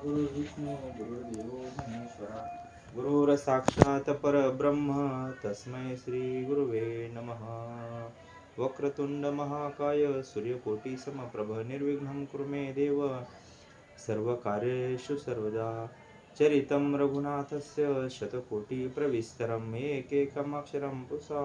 गुरुर्विष्णू गुरुर्देवो महेश्वरा गुरुर साक्षात परब्रह्म तस्मै श्री गुरुवे नमः. वक्रतुंड महाकाय सूर्यकोटि समप्रभ निर्विघ्नं कुरु मे देव सर्वकार्येषु सर्वदा. चरितं रघुनाथस्य शतकोटि प्रविस्तरम् एकैकम् अक्षरं पुंसा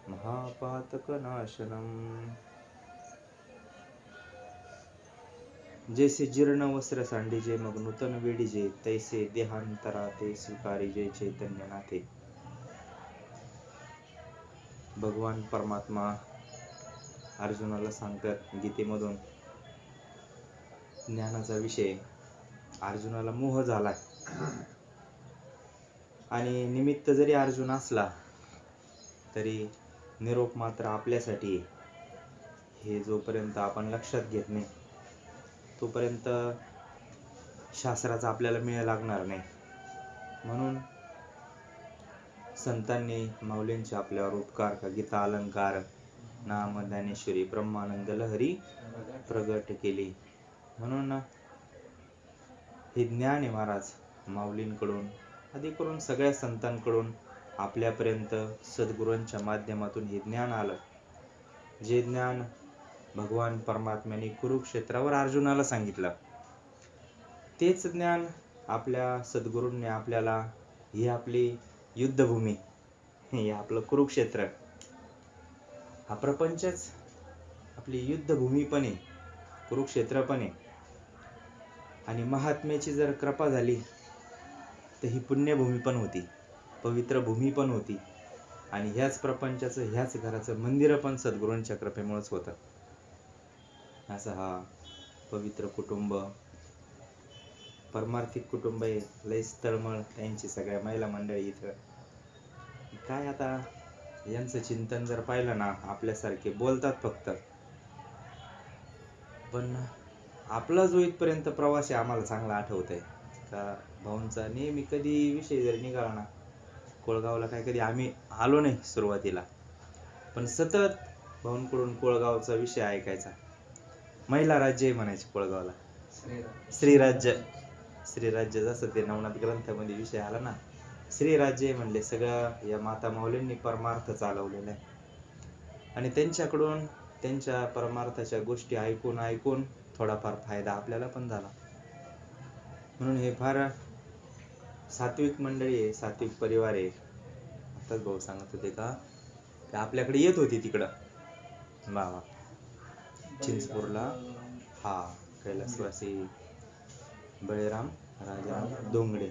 महापातकनाशनम्. जैसे जीर्ण वस्त्र सांडिजे मग नूतन वेडिजे तैसे देहांतरा ते स्वीकारिजे चैतन्यनाथे. भगवान परमात्मा अर्जुनाला सांगतात गीतेमधून ज्ञानाचा विषय. अर्जुनाला मोह झालाय आणि निमित्त जरी अर्जुन असला तरी निरोप मात्र आपल्यासाठी. हे जोपर्यंत आपण लक्षात घेत नाही तोपर्यंत शास्त्राचा आपल्याला मेळ लागणार नाही. म्हणून संतांनी माऊलींचे आपल्यावर उपकार का गीता अलंकार नाम ज्ञानेश्वरी ब्रह्मानंद लहरी प्रगट केली. म्हणून हे ज्ञान आहे महाराज माऊलींकडून आधी करून सगळ्या संतांकडून आपल्यापर्यंत सद्गुरूंच्या माध्यमातून हे ज्ञान आलं. जे ज्ञान भगवान परमात्म्याने कुरुक्षेत्रावर अर्जुनाला सांगितलं तेच ज्ञान आपल्या सद्गुरूंनी आपल्याला ही आपली युद्धभूमी, हे आपलं कुरुक्षेत्र, हा प्रपंचच आपली युद्धभूमी पण आहे, कुरुक्षेत्र पण आहे. आणि महात्म्याची जर कृपा झाली तर ही पुण्यभूमी पण होती, पवित्र भूमी पण होती. आणि ह्याच प्रपंचाचं ह्याच घराचं मंदिर पण सद्गुरूंच्या कृपेमुळेच होतं. असं हा पवित्र कुटुंब, परमार्थिक कुटुंब आहे. लयच तळमळ त्यांची सगळ्या महिला मंडळी इथं. काय आता यांचं चिंतन जर पाहिलं ना, आपल्यासारखे बोलतात फक्त, पण आपला जो इथपर्यंत प्रवास आहे आम्हाला चांगला आठवत आहे का. भाऊंचा नेहमी कधी विषय जर निघाला ना, कोळगावला काय कधी आम्ही आलो नाही सुरुवातीला, पण सतत भाऊंकडून कोळगावचा विषय ऐकायचा. महिला राज्य म्हणायचे कोळगावला, श्रीराज्य. श्रीराज्य जसं ते नवनाथ ग्रंथामध्ये विषय आला ना, श्रीराज्य म्हणले. सगळं या माता माऊलींनी परमार्थ चालवलेला आहे. आणि त्यांच्याकडून त्यांच्या परमार्थाच्या गोष्टी ऐकून ऐकून थोडाफार फायदा आपल्याला पण झाला. म्हणून हे फार सात्विक मंडळी आहे, सात्विक परिवार आहे. आताच भाऊ सांगत होते का आपल्याकडे येत होती तिकडं बाबा चिंचपूरला, हा कैलासवासी बळीराम राजा डोंगडे,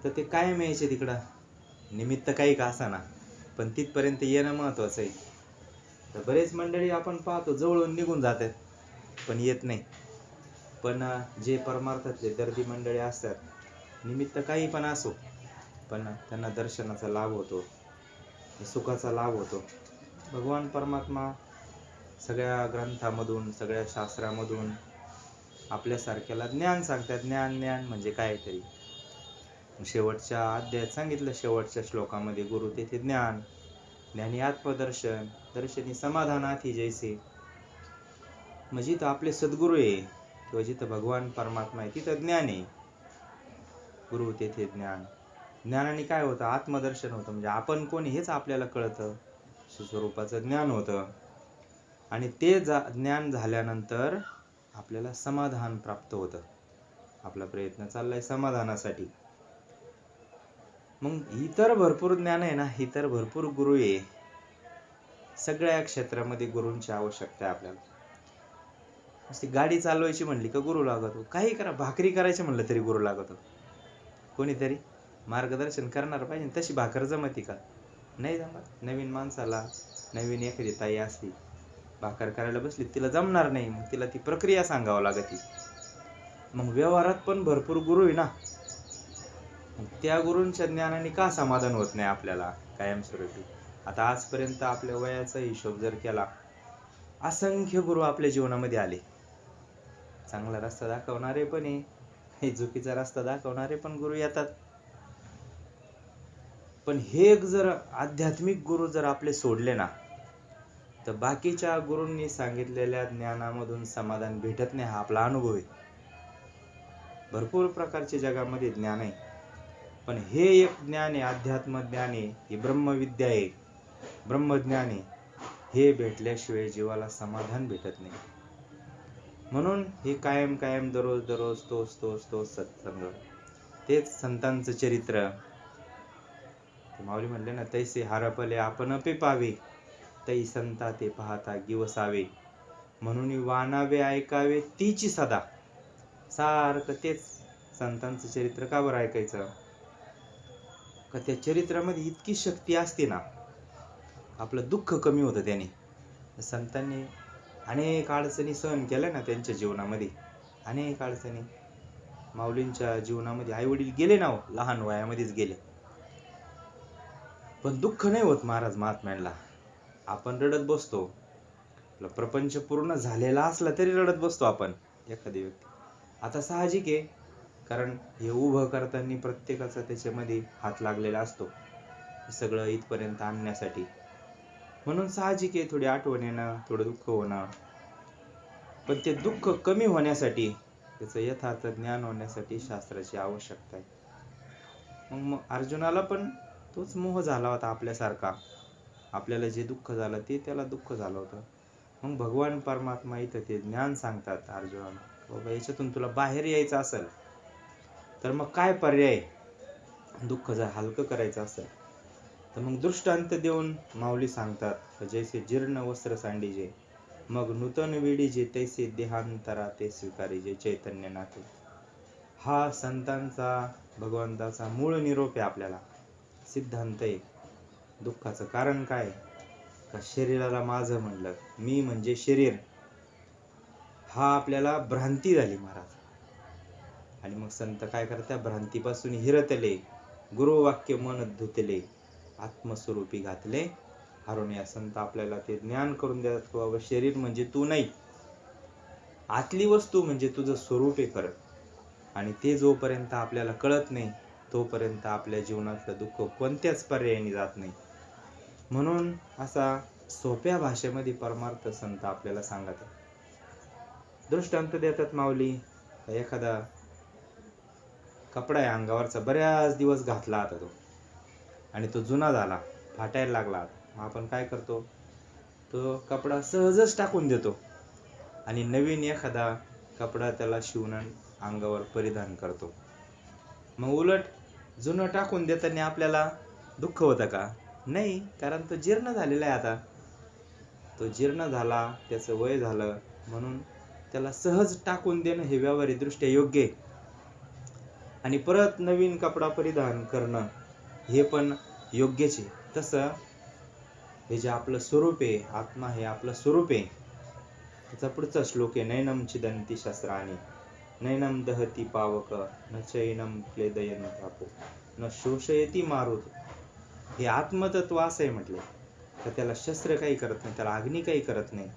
तर ते कायम यायचे तिकडं. निमित्त काही का असाना, पण तिथपर्यंत येणं महत्वाचं आहे. तर बरेच मंडळी आपण पाहतो जवळून निघून जातात पण येत नाही. पण जे परमार्थातले दर्दी मंडळी असतात, निमित्त काही पण असो, पण त्यांना दर्शनाचा लाभ होतो, सुखाचा लाभ होतो. भगवान परमात्मा सगळ्या ग्रंथामधून सगळ्या शास्त्रामधून आपल्यासारख्याला ज्ञान सांगतात. ज्ञान ज्ञान म्हणजे काय तरी. शेवटच्या अध्यायात सांगितलं, शेवटच्या श्लोकामध्ये, गुरु तेथे ज्ञान, ज्ञानी आत्मदर्शन, दर्शनी समाधानाथी जैसे. म्हणजे जिथं आपले सद्गुरू आहे किंवा जिथं भगवान परमात्मा आहे तिथं ज्ञान आहे. गुरु तेथे ज्ञान. ज्ञानाने काय होतं? आत्मदर्शन होतं. म्हणजे आपण कोणी हेच आपल्याला कळतं, स्वरूपाचं ज्ञान होतं. आणि ते ज्ञान झाल्यानंतर आपल्याला समाधान प्राप्त होतं. आपला प्रयत्न चाललाय समाधानासाठी. मग इतर भरपूर ज्ञान आहे ना, इतर भरपूर गुरु आहे. सगळ्या क्षेत्रामध्ये गुरूंची आवश्यकता आहे आपल्याला. गाडी चालवायची म्हणली का गुरु लागतो, काही करा, भाकरी करायची म्हणलं तरी गुरु लागतो. कोणीतरी मार्गदर्शन करणार पाहिजे. तशी भाकर जमती का? नाही जमत. नवीन माणसाला, नवीन एखादी ताई असली भाकर करायला बसली, तिला जमणार नाही. मग तिला ती प्रक्रिया सांगावं लागते. मग व्यवहारात पण भरपूर गुरु आहे ना. त्या गुरूंच्या ज्ञानाने का समाधान होत नाही आपल्याला कायमस्वरूपी? आता आजपर्यंत आपल्या वयाचा हिशोब जर केला, असंख्य गुरु आपल्या जीवनामध्ये आले. चांगला रस्ता दाखवणारे पण आहे, चुकीचा रस्ता दाखवणारे पण गुरु येतात. पण हे जर आध्यात्मिक गुरु जर आपले सोडले ना, तर बाकीच्या गुरूंनी सांगितलेल्या ज्ञानामधून समाधान भेटत नाही. हा आपला अनुभव आहे. भरपूर प्रकारचे जगामध्ये ज्ञान आहे, पण हे एक ज्ञान आहे, अध्यात्म ज्ञान आहे, ही ब्रह्मविद्या आहे, ब्रह्मज्ञान आहे. हे भेटल्याशिवाय जीवाला समाधान भेटत नाही. म्हणून हे कायम कायम दररोज दररोज तोच सत्संग, तेच संतांचं चरित्र. माऊली म्हणले ना, तैसे हरपले आपण पे पावे, तै संता ते पाहता गिवसावे. म्हणून वानावे ऐकावे तीची सदा. सारखं तेच संतांचं चरित्र का बरं ऐकायचं? का त्या चरित्रामध्ये इतकी शक्ती असते ना, आपलं दुःख कमी होतं त्याने. संतांनी अनेक अडचणी सहन केल्या ना त्यांच्या जीवनामध्ये, अनेक अडचणी. माऊलींच्या जीवनामध्ये आई वडील गेले ना, लहान वयामध्येच गेले, पण दुःख नाही होत महाराज महात्म्यांना. आपण रडत बसतो, प्रपंच पूर्ण झालेला असला तरी रडत बसतो आपण. एखादी व्यक्ती आता साहजिक आहे, कारण हे उभं करताना प्रत्येकाचा त्याच्यामध्ये हात लागलेला असतो, सगळं इथपर्यंत आणण्यासाठी. म्हणून साहजिक आहे थोडी आठवण येणं, थोडं दुःख होणं. पण ते दुःख कमी होण्यासाठी, त्याचं यथार्थ ज्ञान होण्यासाठी शास्त्राची आवश्यकता आहे. मग अर्जुनाला पण तोच मोह झाला होता आपल्यासारखा. आपल्याला जे दुःख झालं ते त्याला दुःख झालं होतं. मग भगवान परमात्मा इथं ते ज्ञान सांगतात अर्जुनाला, बाबा याच्यातून तुला बाहेर यायचं असेल तर मग काय पर्याय, दुःख जर हलकं करायचं असेल तर मग दृष्टांत देऊन माऊली सांगतात, जैसे जीर्ण वस्त्र सांडीजे, मग नूतन विडीजे, तैसे देहांतरा ते स्वीकारीजे चैतन्य नाथे. हा संतांचा, भगवंताचा मूळ निरोप आहे, आपल्याला सिद्धांत आहे. दुःखाचं कारण काय? का शरीराला माझं म्हणलं, मी म्हणजे शरीर, हा आपल्याला भ्रांती झाली महाराज. आणि मग संत काय करतात, भ्रांतीपासून हिरतले, गुरुवाक्य मन धुतले, आत्मस्वरूपी घातले हरून. या संत आपल्याला ते ज्ञान करून देतात की बाबा शरीर म्हणजे तू नाही, आतली वस्तू म्हणजे तुझं स्वरूप आहे खरं. आणि ते जोपर्यंत आपल्याला कळत नाही तोपर्यंत आपल्या जीवनातलं दुःख कोणत्याच पर्यायाने जात नाही. म्हणून असा सोप्या भाषेमध्ये परमार्थ संत आपल्याला सांगतात. दृष्टांत देतात माऊली, एखादा कपडा आहे अंगावरचा, बऱ्याच दिवस घातला आता तो, आणि तो जुना झाला, फाटायला लागला. मग आपण काय करतो, तो कपडा सहजच टाकून देतो आणि नवीन एखादा कपडा त्याला शिवून अंगावर परिधान करतो. मग उलट जुनं टाकून देताना आपल्याला दुःख होतं का? नाही, कारण तो जीर्ण झालेला आहे. आता तो जीर्ण झाला, त्याचं वय झालं, म्हणून त्याला सहज टाकून देणं हे व्यावहारिक दृष्ट्या योग्य आहे. आणि परत नवीन कपडा परिधान करणं हे पण योग्यच आहे. तसं हे जे आपलं स्वरूप आहे, आत्मा हे आपलं स्वरूप आहे. त्याचा पुढचा श्लोक आहे, नैनम छिदन्ति शस्त्राणि, नैनम दहती पावक, न चैनम क्लेदयन तापो, न शोषयती मारुत. हे आत्मतत्व असं आहे म्हटले, तर त्याला शस्त्र काही करत नाही, त्याला अग्नी काही करत नाही,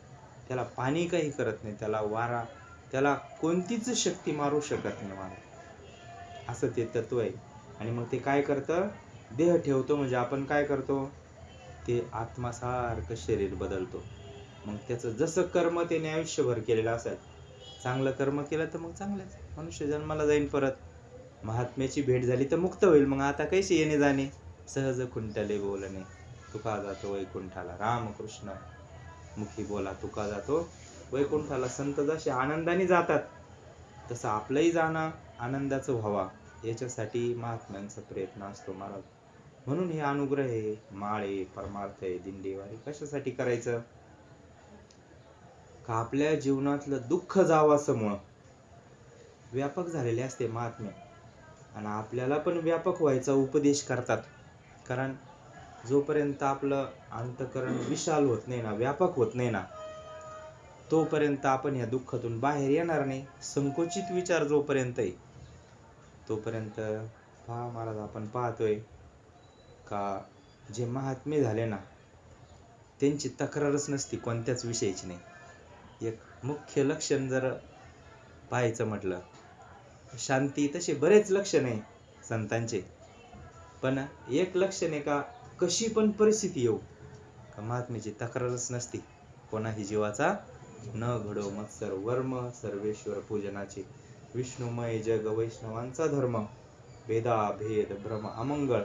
त्याला पाणी काही करत नाही, त्याला वारा, त्याला कोणतीच शक्ती मारू शकत नाही मारा. असं ते तत्व आहे. आणि मग ते काय करतं, देह ठेवतो, म्हणजे आपण काय करतो, ते आत्मासारखं शरीर बदलतो. मग त्याचं जसं कर्म त्याने आयुष्यभर केलेलं असेल, चांगलं कर्म केलं तर मग चांगलंच, मनुष्य जन्माला जाईन, परत महात्म्याची भेट झाली तर मुक्त होईल. मग आता कैसे येणे जाणे, सहज खुंटले बोलणे, तुका जातो वैकुंठाला. रामकृष्ण मुखी बोला तुका जातो वैकुंठाला. संत जसे आनंदाने जातात तसं आपलंही जाणं आनंदाचं व्हावा, याच्यासाठी महात्म्यांचा प्रयत्न असतो महाराज. म्हणून हे अनुग्रह आहे, माळे, परमार्थ आहे, दिंडीवारी कशासाठी करायचं? का आपल्या जीवनातलं दुःख जावासमुळं व्यापक झालेले असते महात्मे, आणि आपल्याला पण व्यापक व्हायचा उपदेश करतात. कारण जोपर्यंत आपलं अंतःकरण विशाल होत नाही ना, व्यापक होत नाही ना, तोपर्यंत आपण या दुःखातून बाहेर येणार नाही. संकुचित विचार जोपर्यंत आहे तोपर्यंत पहा महाराज, आपण पाहतोय का जे महात्मे झाले ना, त्यांची तक्रारच नसती, कोणत्याच विषयाची नाही. एक मुख्य लक्षण जर पाहायचं म्हटलं, शांती, तसे बरेच लक्षण आहे संतांचे, पण एक लक्षण आहे का कशी पण परिस्थिती येऊ, का महात्म्याची तक्रारच नसती. कोणाही जीवाचा न घडो मत्सर वर्म सर्वेश्वर पूजनाचे. विष्णुमय जग वैष्णवांचा धर्म, भेदा भेद भ्रम अमंगळ.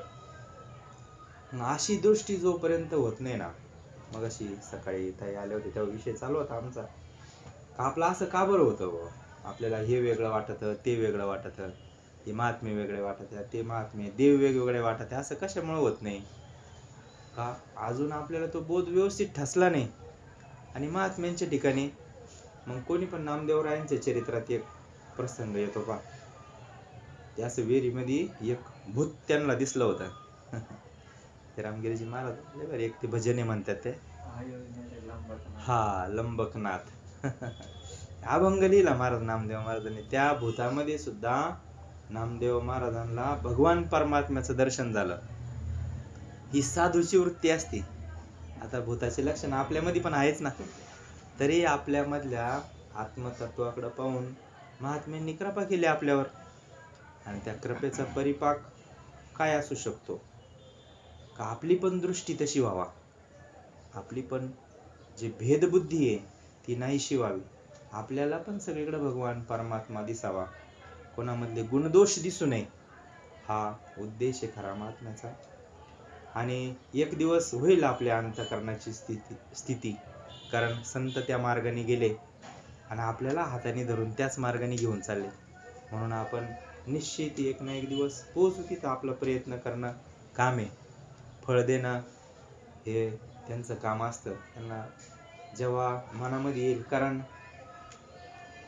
अशी दृष्टी जोपर्यंत होत नाही ना, मग अशी सकाळी ताई आले होते तेव्हा विषय चालू होता आमचा, आपलं असं का बरं होतं बुवा? आपल्याला हे वेगळं वाटत, ते वेगळं वाटत, हे महात्मे वेगळे वाटत, ते महात्मे देव वेगवेगळे वाटत, असं कशामुळे होत नाही का? अजून आपल्याला तो बोध व्यवस्थित ठसला नाही. आणि महात्म्यांच्या ठिकाणी मग कोणी पण नामदेवरायांच्या चरित्रात एक प्रसंग येतो पा, ते असं विहिरीमध्ये एक भूत त्यांना दिसलं होतं. ते रामगिरीजी महाराज एक ते भजने म्हणतात ते, हा लंबकनाथ. अभंग लिहिला महाराज नामदेव महाराजांनी. त्या भूतामध्ये सुद्धा नामदेव महाराजांना भगवान परमात्म्याचं दर्शन झालं. ही साधूची वृत्ती असते. आता भूताचे लक्षण आपल्यामध्ये पण आहेच ना, तरी आपल्यामधल्या आत्मतत्वाकडे पाहून महात्म्यांनी कृपा केली आपल्यावर. आणि त्या कृपेचा परिपाक काय असू शकतो का? आपली पण दृष्टी तशी व्हावा, आपली पण जी भेदबुद्धी आहे ती नाहीशी व्हावी, आपल्याला पण सगळीकडे भगवान परमात्मा दिसावा, कोणामधले गुणदोष दिसू नये, हा उद्देश आहे खरा महात्म्याचा. आणि एक दिवस होईल आपल्या अंतःकरणाची स्थिती, कारण संत त्या मार्गाने गेले आणि आपल्याला हाताने धरून त्याच मार्गाने घेऊन चालले. म्हणून आपण निश्चित एक ना एक दिवस पोहोचू तिथं. आपला प्रयत्न करणं काम आहे, फळ देणं हे त्यांचं काम असतं. त्यांना जेव्हा मनामध्ये येईल, कारण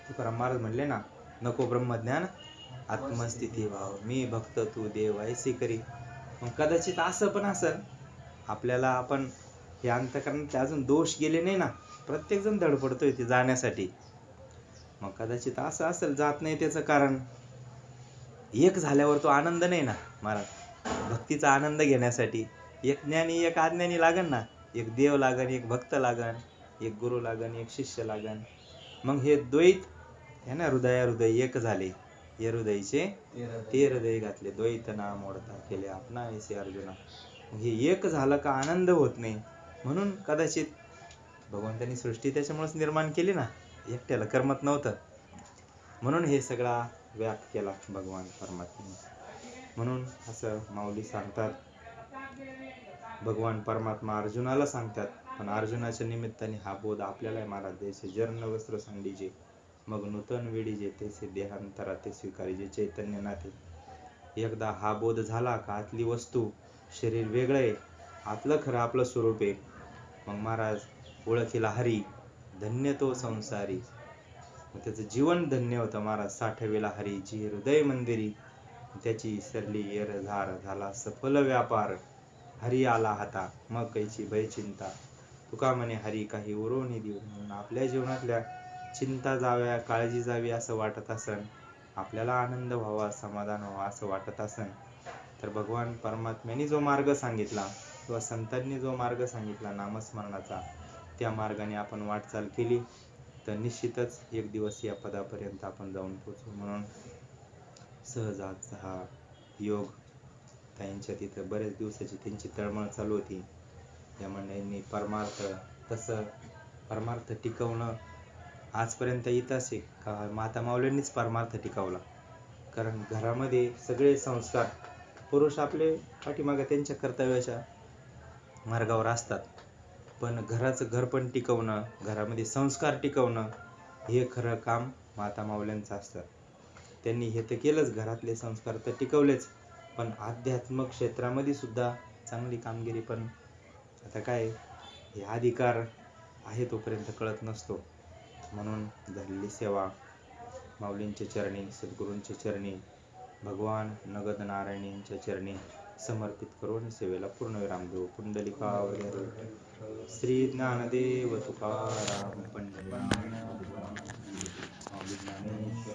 तुकाराम महाराज म्हणले ना, नको ब्रह्मज्ञान आत्मस्थिती व्हाव, मी भक्त तू देव ऐसे करी. मग कदाचित असं पण असेल आपल्याला, आपण हे अंतःकरणातले अजून दोष गेले नाही ना, प्रत्येक जण धडपडतोय ते जाण्यासाठी. मग कदाचित असं असेल जात नाही, त्याचं कारण एक झाल्यावर तो आनंद नाही ना महाराज. भक्तीचा आनंद घेण्यासाठी एक ज्ञानी एक अज्ञानी लागन ना, एक देव लागन, एक भक्त लागन, एक गुरु लागन, एक शिष्य लागन. मग हे द्वैत है ना, हृदय एक झाले, हे हृदयचे ते हृदय घातले, द्वैत ना मोडता केले आपणा ऐसे अर्जुना. हे एक झालं का आनंद होत नाही. म्हणून कदाचित भगवंतांनी सृष्टी त्याच्यामुळेच निर्माण केली ना, एकट्याला करमत नव्हतं, म्हणून हे सगळा व्याप केला भगवान परमात्म्याने. म्हणून असं माऊली सांगतात, भगवान परमात्मा अर्जुनाला सांगतात, पण अर्जुनाच्या निमित्ताने हा बोध आपल्याला महाराज द्यायचे. जर्ण वस्त्र सांडीजे मग नूतन वेडीजे, तेसे देहांतरा ते स्वीकारीजे चैतन्य नाथे. एकदा हा बोध झाला का आतली वस्तू शरीर वेगळं आहे, आतलं खरं आपलं स्वरूप आहे. मग महाराज ओळखीला हरी, धन्य तो संसारी. मग त्याचं जीवन धन्य होतं महाराज. साठवेला हरी जी हृदय मंदिरी, त्याची सरली येरझार झाला सफल व्यापार. हरी आला हाता मग कैची भय चिंता, तुका म्हणे हरी काही उरोनी देऊ. म्हणून आपल्या जीवनातल्या चिंता जाव्या, काळजी जावी असं वाटत असन, आपल्याला आनंद व्हावा, समाधान व्हावा असं वाटत असन, तर भगवान परमात्म्याने जो मार्ग सांगितला किंवा संतांनी जो मार्ग सांगितला नामस्मरणाचा, त्या मार्गाने आपण वाटचाल केली तर निश्चितच एक दिवस या पदापर्यंत आपण जाऊन पोहोचू. म्हणून सहजात हा योग त्यांच्या तिथं बरेच दिवसाची त्यांची तळमळ चालू होती. या मंडळींनी परमार्थ, तसं परमार्थ टिकवणं आजपर्यंत इतिहास आहे का माता माऊलींनीच परमार्थ टिकवला. कारण घरामध्ये सगळे संस्कार पुरुष आपले पाठीमागे त्यांच्या कर्तव्याच्या मार्गावर असतात, पण घराचं घर पण टिकवणं, घरामध्ये संस्कार टिकवणं हे खरं काम माता माऊल्यांचं असतं. त्यांनी हे तर केलंच, घरातले संस्कार तर टिकवलेच, पण आध्यात्मिक क्षेत्रामध्ये सुद्धा चांगली कामगिरी. पण आता काय, हे अधिकार आहे तोपर्यंत कळत नसतो. म्हणून झालेली सेवा माऊलींच्या चरणी, सद्गुरूंच्या चरणी, भगवान नगद नारायण यांच्या चरणी समर्पित करून सेवेला पूर्णविराम देऊ. पुंडलिकावरती श्री ज्ञानदेव तुकाराम पंडित